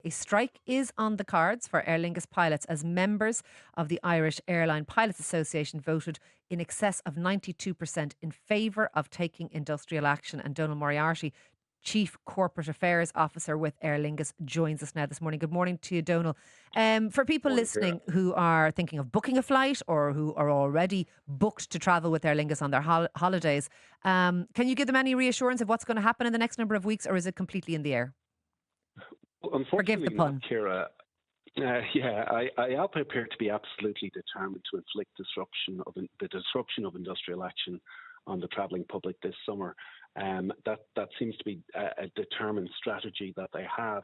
A strike is on the cards for Aer Lingus pilots as members of the Irish Airline Pilots Association voted in excess of 92% in favour of taking industrial action. And Donal Moriarty, Chief Corporate Affairs Officer with Aer Lingus, joins us now this morning. Good morning to you, Donal. For people Morning, listening who are thinking of booking a flight or who are already booked to travel with Aer Lingus on their holidays, can you give them any reassurance of what's going to happen in the next number of weeks, or is it completely in the air? Forgive the Unfortunately not, pun. Ciara. IALPA appear to be absolutely determined to inflict the disruption of industrial action on the travelling public this summer. That seems to be a determined strategy that they have.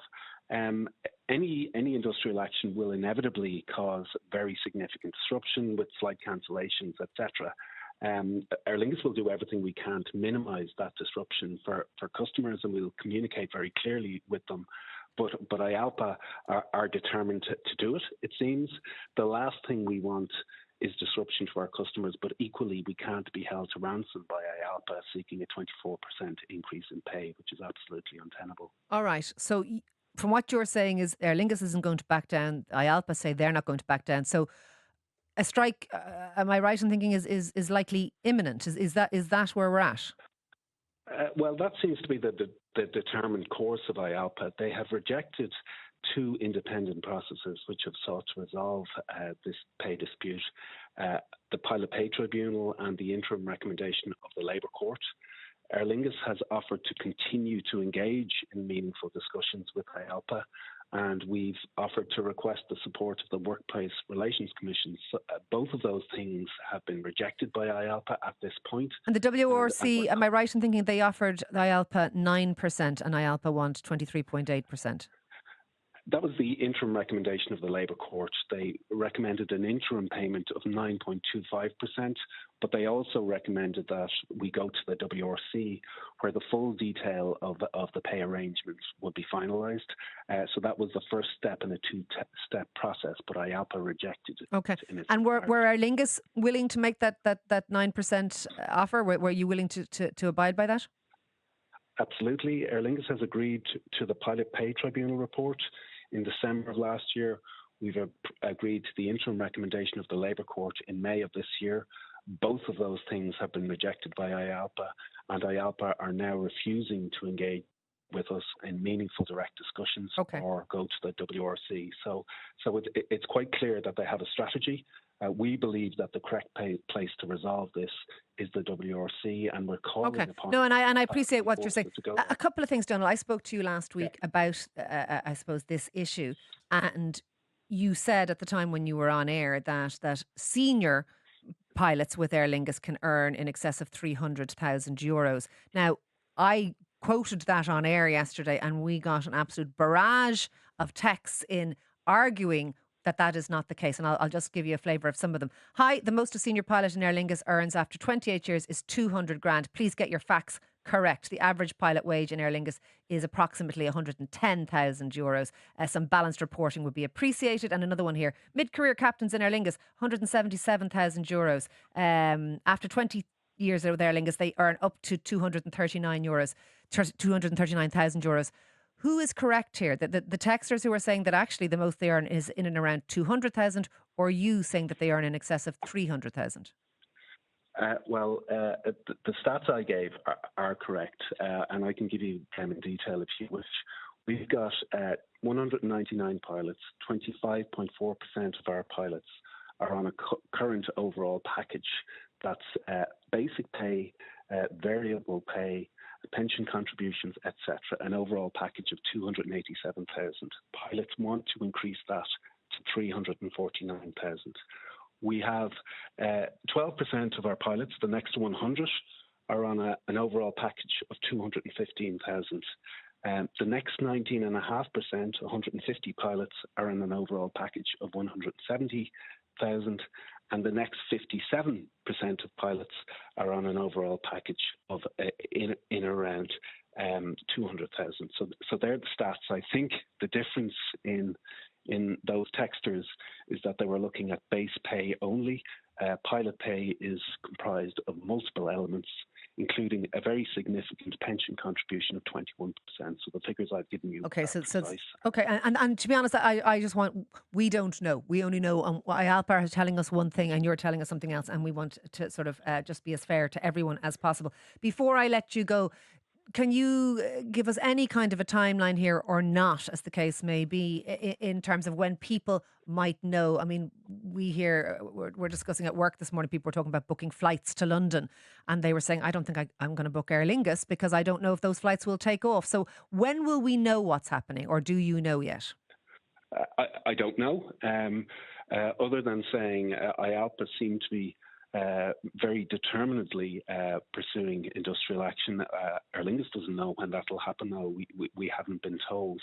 Any industrial action will inevitably cause very significant disruption with flight cancellations, etc. Aer Lingus will do everything we can to minimise that disruption for customers, and we'll communicate very clearly with them. But IALPA are determined to do it, it seems. The last thing we want is disruption to our customers, but equally we can't be held to ransom by IALPA seeking a 24% increase in pay, which is absolutely untenable. All right. So from what you're saying is Aer Lingus isn't going to back down. IALPA say they're not going to back down. So a strike, am I right in thinking, is likely imminent? Is that where we're at? Well, that seems to be the determined course of IALPA. They have rejected two independent processes which have sought to resolve this pay dispute, the Pilot Pay Tribunal and the interim recommendation of the Labour Court. Aer Lingus has offered to continue to engage in meaningful discussions with IALPA, and we've offered to request the support of the Workplace Relations Commission. So, both of those things have been rejected by IALPA at this point. And the WRC, am I right in thinking they offered the IALPA 9% and IALPA want 23.8%? That was the interim recommendation of the Labour Court. They recommended an interim payment of 9.25%, but they also recommended that we go to the WRC, where the full detail of the pay arrangements would be finalised. So that was the first step in a two-step process, but IALPA rejected it. Okay. And were Aer Lingus willing to make that 9% offer? Were you willing to abide by that? Absolutely. Aer Lingus has agreed to the Pilot Pay Tribunal report. In December of last year, we've agreed to the interim recommendation of the Labour Court in May of this year. Both of those things have been rejected by IALPA, and IALPA are now refusing to engage with us in meaningful direct discussions or go to the WRC. So it's quite clear that they have a strategy. We believe that the correct place to resolve this is the WRC, and we're calling upon. No, and I appreciate what you're saying. A couple of things, Donal. I spoke to you last week about, I suppose, this issue, and you said at the time when you were on air that senior pilots with Aer Lingus can earn in excess of €300,000. Now, I quoted that on air yesterday, and we got an absolute barrage of texts in arguing that is not the case. And I'll just give you a flavour of some of them. Hi, the most a senior pilot in Aer Lingus earns after 28 years is 200 grand. Please get your facts correct. The average pilot wage in Aer Lingus is approximately €110,000. Some balanced reporting would be appreciated. And another one here. Mid-career captains in Aer Lingus, €177,000. After 20 years with Aer Lingus, they earn up to €239,000. Who is correct here? The texters who are saying that actually the most they earn is in and around 200,000, or you saying that they earn in excess of 300,000? The stats I gave are correct, and I can give you them in detail if you wish. We've got 199 pilots. 25.4% of our pilots are on a current overall package. That's basic pay, variable pay, pension contributions, etc., an overall package of 287,000. Pilots want to increase that to 349,000. We have 12% of our pilots, the next 100, are on an overall package of 215,000. The next 19.5%, 150 pilots, are on an overall package of 170,000. And the next 57% of pilots are on an overall package of in around 200,000. So they're the stats. I think the difference in those texters is that they were looking at base pay only. Pilot pay is comprised of multiple elements. including a very significant pension contribution of 21%. So the figures I've given you okay, are so precise. okay, and to be honest, I just want, we don't know. We only know IALPA is telling us one thing and you're telling us something else, and we want to sort of just be as fair to everyone as possible. Before I let you go, can you give us any kind of a timeline here, or not, as the case may be, in terms of when people might know? I mean, we're discussing at work this morning, people were talking about booking flights to London, and they were saying, I don't think I'm going to book Aer Lingus because I don't know if those flights will take off. So when will we know what's happening, or do you know yet? I don't know, other than saying IALPA seem to be very determinedly pursuing industrial action. Aer Lingus doesn't know when that will happen, though. We haven't been told.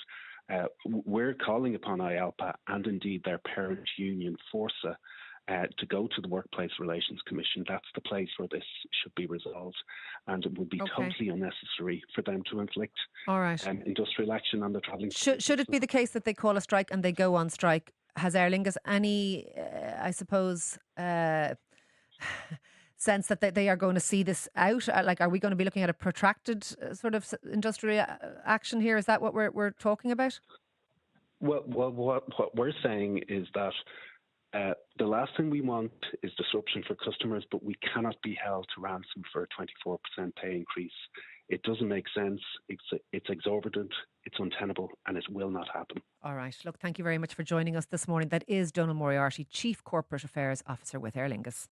We're calling upon IALPA and indeed their parent union, Forsa, to go to the Workplace Relations Commission. That's the place where this should be resolved, and it would be totally unnecessary for them to inflict industrial action on the travelling. Should it be the case that they call a strike and they go on strike? Has Aer Lingus any, I suppose, sense that they are going to see this out? Like, are we going to be looking at a protracted sort of industrial action here? Is that what we're talking about? Well, what we're saying is that the last thing we want is disruption for customers, but we cannot be held to ransom for a 24% pay increase. It doesn't make sense. It's exorbitant, it's untenable, and it will not happen. All right. Look, thank you very much for joining us this morning. That is Donal Moriarty, Chief Corporate Affairs Officer with Aer Lingus.